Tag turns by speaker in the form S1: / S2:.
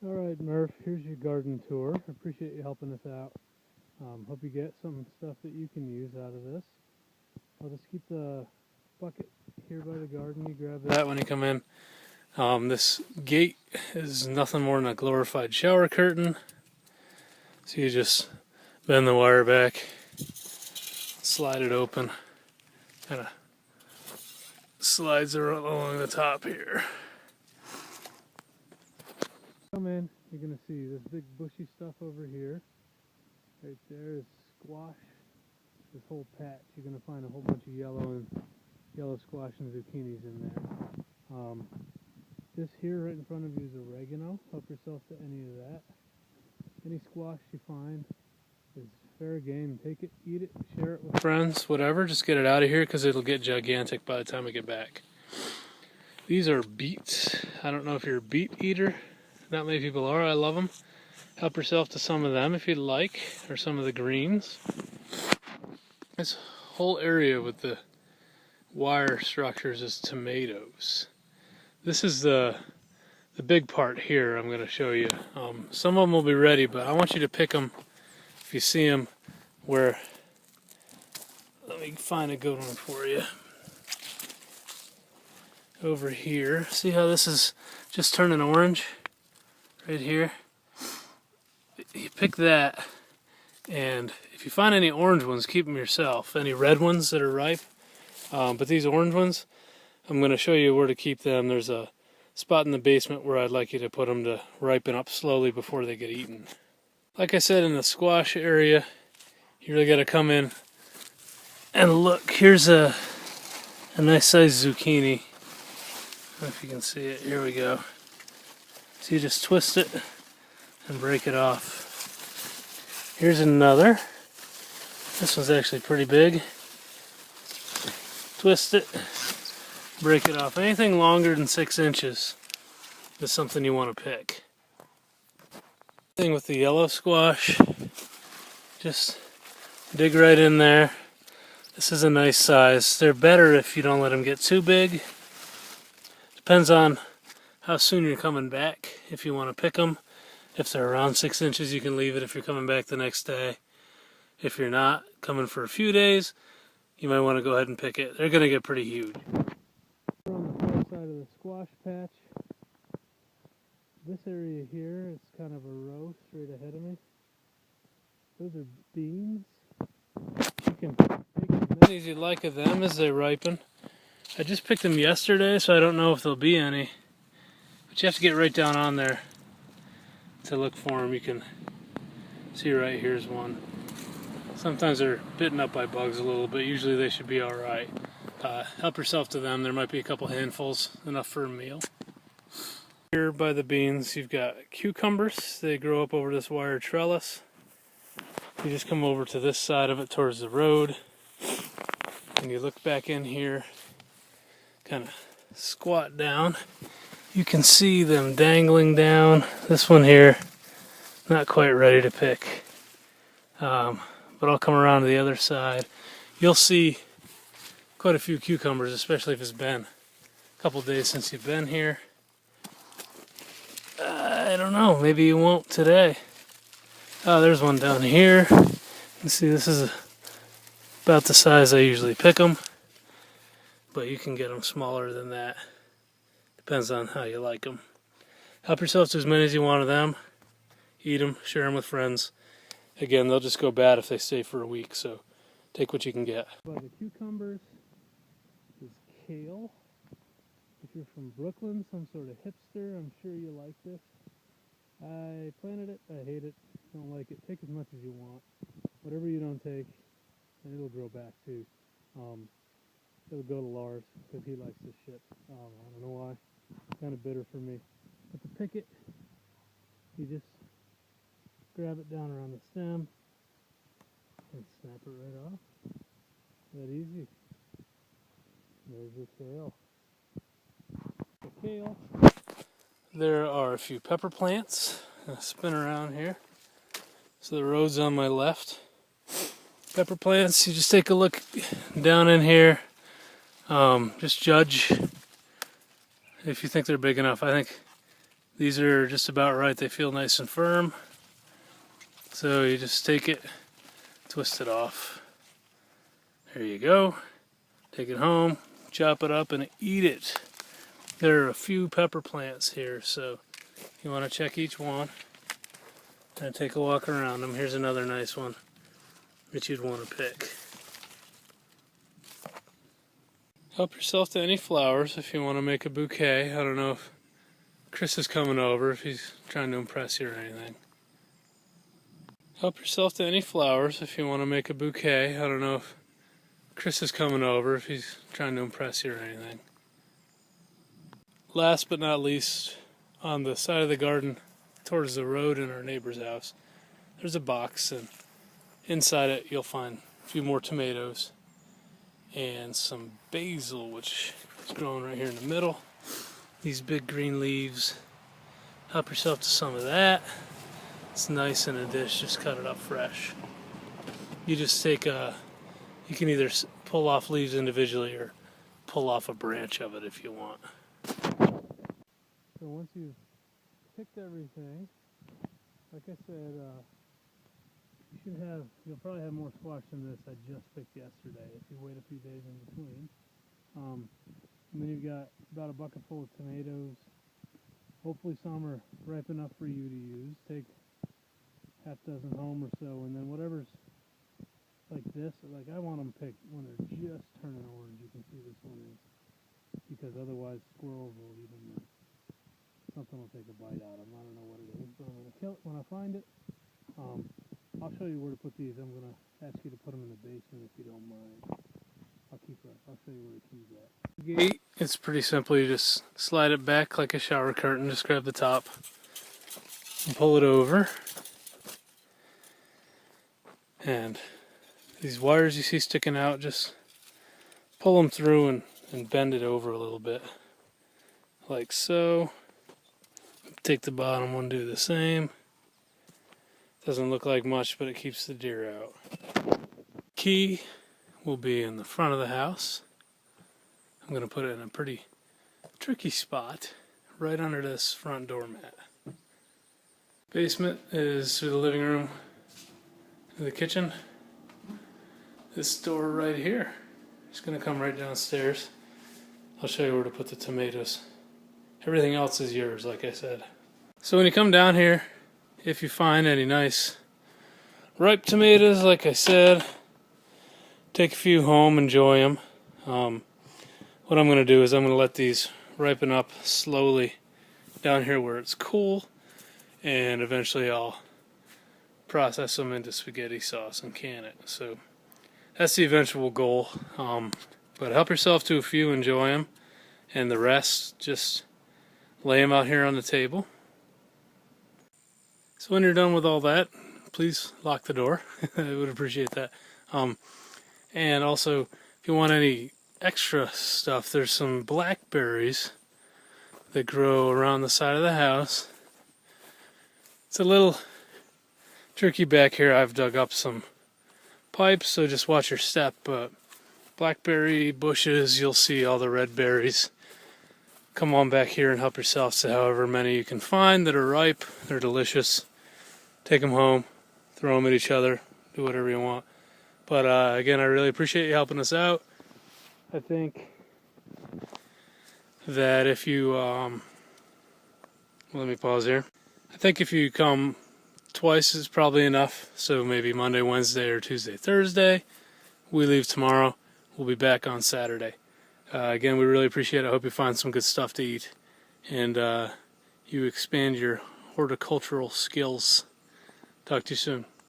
S1: Alright Murph, here's your garden tour. I appreciate you helping us out. Hope you get some stuff that you can use out of this. I'll just keep the bucket here by the garden. You grab that when you come in. This gate is nothing more than a glorified shower curtain. So you just bend the wire back, slide it open, kind of slides along the top here. Come in, you're going to see this big bushy stuff over here. Right there is squash. This whole patch, you're going to find a whole bunch of yellow squash and zucchinis in there. This here right in front of you is oregano. Help yourself to any of that. Any squash you find is fair game. Take it, eat it, share it with friends, whatever. Just get it out of here because it'll get gigantic by the time we get back. These are beets. I don't know if you're a beet eater. Not many people are. I love them. Help yourself to some of them if you'd like, or some of the greens. This whole area with the wire structures is tomatoes. This is the big part here I'm going to show you. Some of them will be ready, but I want you to pick them if you see them where... Let me find a good one for you. Over here. See how this is just turning orange? Right here. You pick that, and if you find any orange ones, keep them yourself. Any red ones that are ripe. But these orange ones, I'm going to show you where to keep them. There's a spot in the basement where I'd like you to put them to ripen up slowly before they get eaten. Like I said, in the squash area, you really got to come in and look. Here's a nice sized zucchini. I don't know if you can see it. Here we go. So you just twist it and break it off. Here's another. This one's actually pretty big. Twist it, break it off. Anything longer than 6 inches is something you want to pick. Thing with the yellow squash, just dig right in there. This is a nice size. They're better if you don't let them get too big. Depends on how soon you're coming back. If you want to pick them, if they're around 6 inches, you can leave it if you're coming back the next day. If you're not coming for a few days, you might want to go ahead and pick it. They're going to get pretty huge. We're on the far side of the squash patch. This area here is kind of a row straight ahead of me. Those are beans. You can take as many as you like of them as they ripen. I just picked them yesterday, so I don't know if there'll be any. But you have to get right down on there to look for them. You can see right here's one. Sometimes they're bitten up by bugs a little bit. Usually they should be alright. Help yourself to them. There might be a couple handfuls, enough for a meal. Here by the beans, you've got cucumbers. They grow up over this wire trellis. You just come over to this side of it towards the road. And you look back in here, kind of squat down. You can see them dangling down. This one here, not quite ready to pick. But I'll come around to the other side. You'll see quite a few cucumbers, especially if it's been a couple days since you've been here. I don't know, maybe you won't today. Oh, there's one down here. You can see this is about the size I usually pick them. But you can get them smaller than that. Depends on how you like them. Help yourself to as many as you want of them. Eat them, share them with friends. Again, they'll just go bad if they stay for a week, so take what you can get. By the cucumbers is kale. If you're from Brooklyn, some sort of hipster, I'm sure you like this. I planted it, I hate it, don't like it. Take as much as you want. Whatever you don't take, and it'll grow back too. It'll go to Lars, because he likes this shit. I don't know why. It's kind of bitter for me. But to pick it, you just grab it down around the stem and snap it right off. That easy. There's your kale. The kale. There are a few pepper plants. I'm gonna spin around here. So the road's on my left. Pepper plants, you just take a look down in here. Just judge if you think they're big enough. I think These are just about right. They feel nice and firm. So you just take it, twist it off. There you go. Take it home, chop it up, and eat it. There are a few pepper plants here, so you want to check each one and take a walk around them. Here's another nice one that you'd want to pick. Help yourself to any flowers if you want to make a bouquet. I don't know if Chris is coming over, if he's trying to impress you or anything. Help yourself to any flowers if you want to make a bouquet. I don't know if Chris is coming over, if he's trying to impress you or anything. Last but not least, on the side of the garden towards the road in our neighbor's house, there's a box, and inside it you'll find a few more tomatoes and some basil, which is growing right here in the middle. These big green leaves. Help yourself to some of that. It's nice in a dish, just cut it up fresh. You just take you can either pull off leaves individually or pull off a branch of it if you want. So once you've picked everything, like I said, you'll probably have more squash than this I just picked yesterday if you wait a few days in between. And then you've got about a bucket full of tomatoes. Hopefully some are ripe enough for you to use. Take half dozen home or so, and then whatever's like this, like I want them picked when they're just turning orange. You can see this one is, because otherwise squirrels will eat them. Something will take a bite out of them. I don't know what it is, but I'm going to kill it when I find it. I'll show you where to put these. I'm going to ask you to put them in the basement if you don't mind. I'll show you where the key's at. The gate, it's pretty simple. You just slide it back like a shower curtain. Just grab the top and pull it over. And these wires you see sticking out, just pull them through and bend it over a little bit. Like so. Take the bottom one, do the same. Doesn't look like much, but it keeps the deer out. Key will be in the front of the house. I'm going to put it in a pretty tricky spot, right under this front doormat. Basement is through the living room to the kitchen. This door right here is going to come right downstairs. I'll show you where to put the tomatoes. Everything else is yours, like I said. So when you come down here, if you find any nice ripe tomatoes, like I said, take a few home, enjoy them. What I'm going to do is I'm going to let these ripen up slowly down here where it's cool, and eventually I'll process them into spaghetti sauce and can it. So that's the eventual goal. But help yourself to a few, enjoy them, and the rest just lay them out here on the table. So when you're done with all that, please lock the door. I would appreciate that. And also, if you want any extra stuff, there's some blackberries that grow around the side of the house. It's a little tricky back here. I've dug up some pipes, so just watch your step. But blackberry bushes, you'll see all the red berries. Come on back here and help yourself to however many you can find that are ripe. They're delicious. Take them home, throw them at each other, do whatever you want. But again, I really appreciate you helping us out. I think that if you, let me pause here. I think if you come twice is probably enough. So maybe Monday, Wednesday, or Tuesday, Thursday. We leave tomorrow. We'll be back on Saturday. Again, we really appreciate it. I hope you find some good stuff to eat, and you expand your horticultural skills. Talk to you soon.